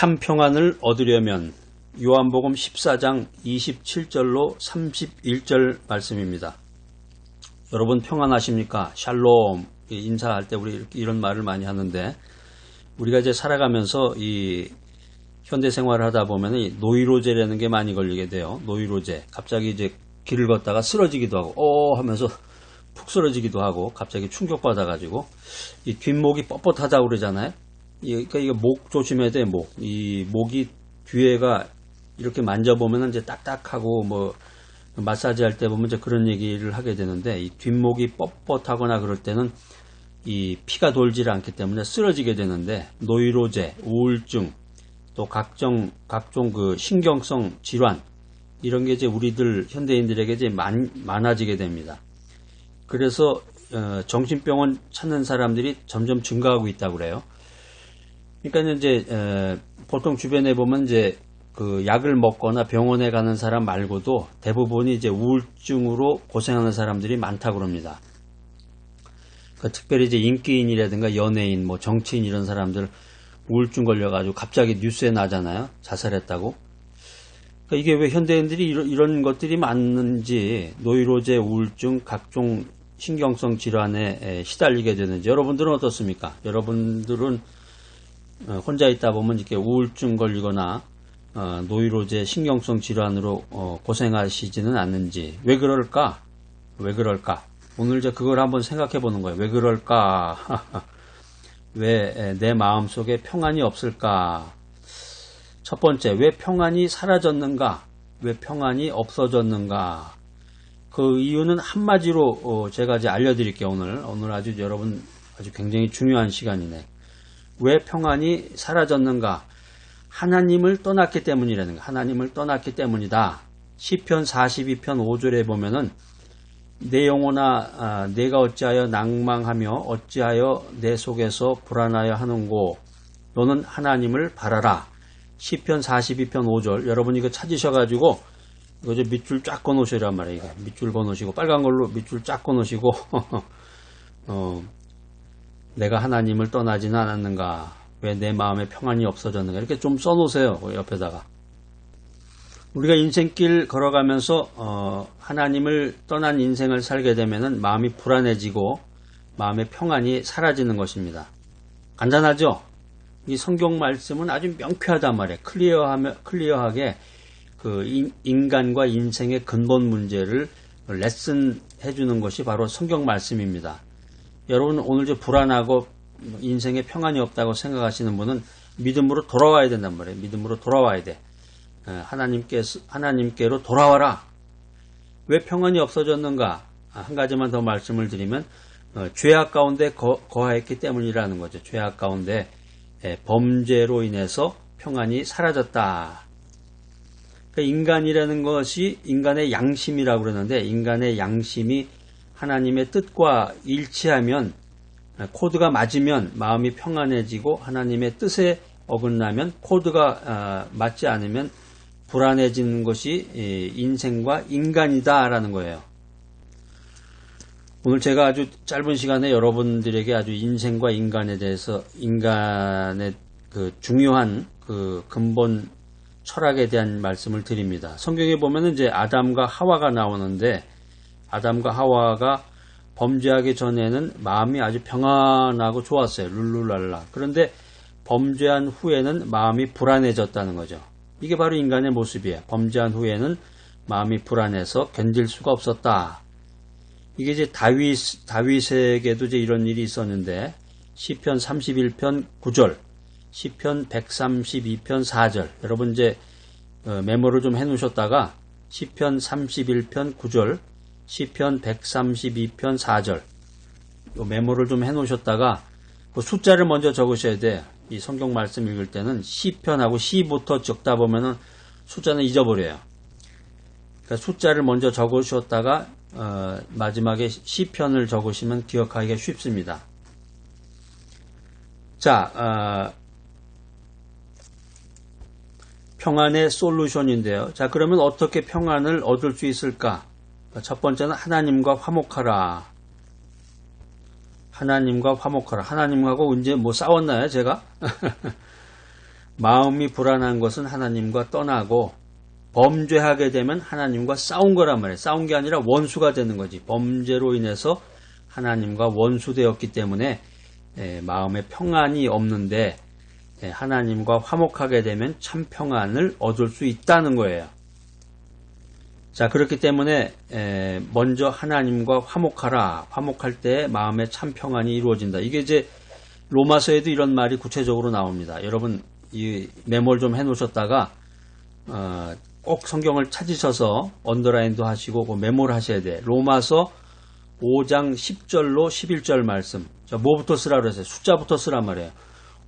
참 평안을 얻으려면 요한복음 14장 27절로 31절 말씀입니다. 여러분 평안하십니까? 샬롬 인사할 때 우리 이런 말을 많이 하는데, 우리가 이제 살아가면서 이 현대 생활을 하다 보면 이 노이로제라는 게 많이 걸리게 돼요. 노이로제. 갑자기 이제 길을 걷다가 쓰러지기도 하고 하면서 푹 쓰러지기도 하고, 갑자기 충격받아가지고 이 뒷목이 뻣뻣하다고 그러잖아요. 그러니까 이게 목 조심해야 돼. 이 목이 뒤에가 이렇게 만져보면 이제 딱딱하고 뭐 마사지 할 때 보면 이제 그런 얘기를 하게 되는데, 이 뒷목이 뻣뻣하거나 그럴 때는 이 피가 돌지 않기 때문에 쓰러지게 되는데, 노이로제, 우울증, 또 각종 그 신경성 질환, 이런 게 이제 우리들 현대인들에게 이제 많아지게 됩니다. 그래서 정신병원 찾는 사람들이 점점 증가하고 있다고 그래요. 그러니까 이제 보통 주변에 보면 이제 그 약을 먹거나 병원에 가는 사람 말고도 대부분이 이제 우울증으로 고생하는 사람들이 많다고 그럽니다. 특별히 이제 인기인이라든가 연예인, 뭐 정치인 이런 사람들 우울증 걸려가지고 갑자기 뉴스에 나잖아요. 자살했다고. 그러니까 이게 왜 현대인들이 이런 것들이 많은지, 노이로제, 우울증, 각종 신경성 질환에 시달리게 되는지, 여러분들은 어떻습니까? 여러분들은 혼자 있다 보면 이렇게 우울증 걸리거나 노이로제, 신경성 질환으로 고생하시지는 않는지, 왜 그럴까? 오늘 이제 그걸 한번 생각해 보는 거예요. 왜 그럴까? 왜 내 마음속에 평안이 없을까? 첫 번째, 왜 평안이 사라졌는가? 왜 평안이 없어졌는가? 그 이유는 한마디로 제가 이제 알려드릴게요. 오늘 아주 여러분 아주 굉장히 중요한 시간이네. 왜 평안이 사라졌는가? 하나님을 떠났기 때문이라는 거. 하나님을 떠났기 때문이다. 시편 42편 5절에 보면은 내 영혼아, 내가 어찌하여 낭망하며 어찌하여 내 속에서 불안하여 하는고, 너는 하나님을 바라라. 시편 42편 5절. 여러분 이거 찾으셔가지고 이거 이제 밑줄 쫙 꺼놓으시란 말이에요. 이거 밑줄 꺼놓으시고, 빨간 걸로 밑줄 쫙 꺼놓으시고 내가 하나님을 떠나지는 않았는가? 왜 내 마음에 평안이 없어졌는가? 이렇게 좀 써놓으세요. 옆에다가. 우리가 인생길 걸어가면서 하나님을 떠난 인생을 살게 되면은 마음이 불안해지고 마음의 평안이 사라지는 것입니다. 간단하죠? 이 성경 말씀은 아주 명쾌하단 말이에요. 클리어하게 그 인간과 인생의 근본 문제를 레슨 해주는 것이 바로 성경 말씀입니다. 여러분 오늘 저 불안하고 인생에 평안이 없다고 생각하시는 분은 믿음으로 돌아와야 된단 말이에요. 믿음으로 돌아와야 돼. 하나님께로 돌아와라. 왜 평안이 없어졌는가? 한 가지만 더 말씀을 드리면 죄악 가운데 거하였기 때문이라는 거죠. 죄악 가운데 범죄로 인해서 평안이 사라졌다. 그러니까 인간이라는 것이 인간의 양심이라고 그러는데, 인간의 양심이 하나님의 뜻과 일치하면, 코드가 맞으면 마음이 평안해지고, 하나님의 뜻에 어긋나면, 코드가 맞지 않으면 불안해지는 것이 인생과 인간이다라는 거예요. 오늘 제가 아주 짧은 시간에 여러분들에게 아주 인생과 인간에 대해서, 인간의 그 중요한 그 근본 철학에 대한 말씀을 드립니다. 성경에 보면은 이제 아담과 하와가 나오는데, 아담과 하와가 범죄하기 전에는 마음이 아주 평안하고 좋았어요. 룰루랄라. 그런데 범죄한 후에는 마음이 불안해졌다는 거죠. 이게 바로 인간의 모습이에요. 범죄한 후에는 마음이 불안해서 견딜 수가 없었다. 이게 이제 다윗에게도 이제 이런 일이 있었는데, 시편 31편 9절, 시편 132편 4절. 여러분 이제 메모를 좀 해놓으셨다가 시편 31편 9절, 시편 132편 4절 메모를 좀 해놓으셨다가 그 숫자를 먼저 적으셔야 돼요. 이 성경 말씀 읽을 때는 시편하고 시부터 적다 보면은 숫자는 잊어버려요. 그러니까 숫자를 먼저 적으셨다가 마지막에 시편을 적으시면 기억하기가 쉽습니다. 자, 평안의 솔루션인데요. 자, 그러면 어떻게 평안을 얻을 수 있을까? 첫 번째는 하나님과 화목하라. 하나님과 화목하라. 하나님하고 언제 뭐 싸웠나요, 제가? 마음이 불안한 것은 하나님과 떠나고 범죄하게 되면 하나님과 싸운 거란 말이에요. 싸운 게 아니라 원수가 되는 거지. 범죄로 인해서 하나님과 원수되었기 때문에 마음에 평안이 없는데 하나님과 화목하게 되면 참 평안을 얻을 수 있다는 거예요. 자, 그렇기 때문에 먼저 하나님과 화목하라. 화목할 때 마음에 참 평안이 이루어진다. 이게 이제 로마서에도 이런 말이 구체적으로 나옵니다. 여러분 이 메모를 좀 해놓으셨다가 꼭 성경을 찾으셔서 언더라인도 하시고 그 메모를 하셔야 돼. 로마서 5장 10절로 11절 말씀. 자, 뭐부터 쓰라 그랬어요? 숫자부터 쓰란 말이에요.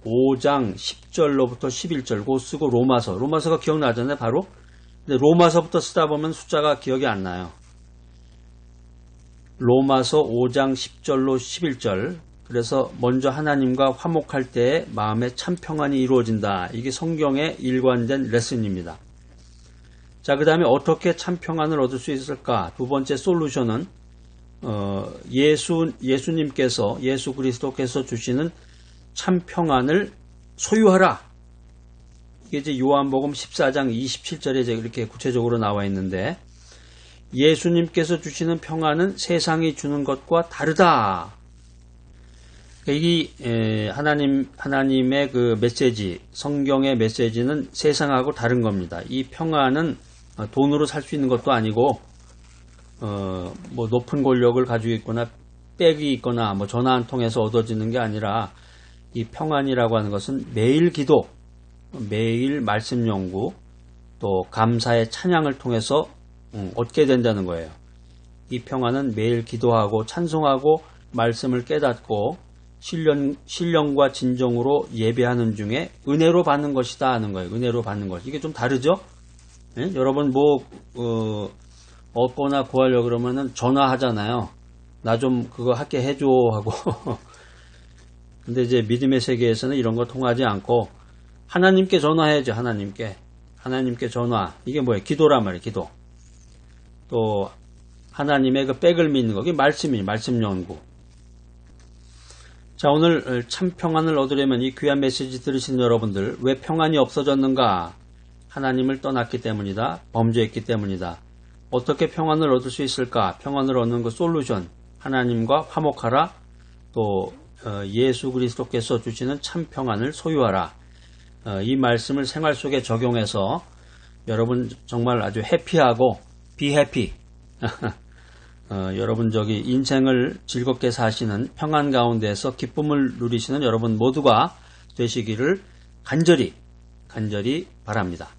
5장 10절로부터 11절 그거 쓰고 로마서가 기억나잖아요. 바로. 근데 로마서부터 쓰다 보면 숫자가 기억이 안 나요. 로마서 5장 10절로 11절. 그래서 먼저 하나님과 화목할 때에 마음에 참 평안이 이루어진다. 이게 성경의 일관된 레슨입니다. 자, 그 다음에 어떻게 참 평안을 얻을 수 있을까? 두 번째 솔루션은 예수님께서 예수 그리스도께서 주시는 참 평안을 소유하라. 이게 이제 요한복음 14장 27절에 이제 이렇게 구체적으로 나와 있는데 예수님께서 주시는 평안은 세상이 주는 것과 다르다. 이 하나님의 그 메시지, 성경의 메시지는 세상하고 다른 겁니다. 이 평안은 돈으로 살 수 있는 것도 아니고 뭐 높은 권력을 가지고 있거나 백이 있거나 뭐 전화 한 통해서 얻어지는 게 아니라 이 평안이라고 하는 것은 매일 기도, 매일 말씀 연구, 또 감사의 찬양을 통해서 얻게 된다는 거예요. 이 평안은 매일 기도하고 찬송하고 말씀을 깨닫고 신령과 진정으로 예배하는 중에 은혜로 받는 것이다 하는 거예요. 은혜로 받는 것. 이게 좀 다르죠? 네? 여러분 얻거나 구하려고 그러면은 전화하잖아요. 나 좀 그거 할게 해줘 하고. 근데 이제 믿음의 세계에서는 이런 거 통하지 않고 하나님께 전화해야죠. 하나님께 전화. 이게 뭐예요? 기도란 말이에요. 기도. 또 하나님의 그 백을 믿는 거. 그게 말씀이에요. 말씀 연구. 자, 오늘 참 평안을 얻으려면 이 귀한 메시지 들으시는 여러분들 왜 평안이 없어졌는가? 하나님을 떠났기 때문이다. 범죄했기 때문이다. 어떻게 평안을 얻을 수 있을까? 평안을 얻는 그 솔루션. 하나님과 화목하라. 또 예수 그리스도께서 주시는 참 평안을 소유하라. 이 말씀을 생활 속에 적용해서 여러분 정말 아주 해피하고 be happy. 여러분 인생을 즐겁게 사시는 평안 가운데서 기쁨을 누리시는 여러분 모두가 되시기를 간절히 바랍니다.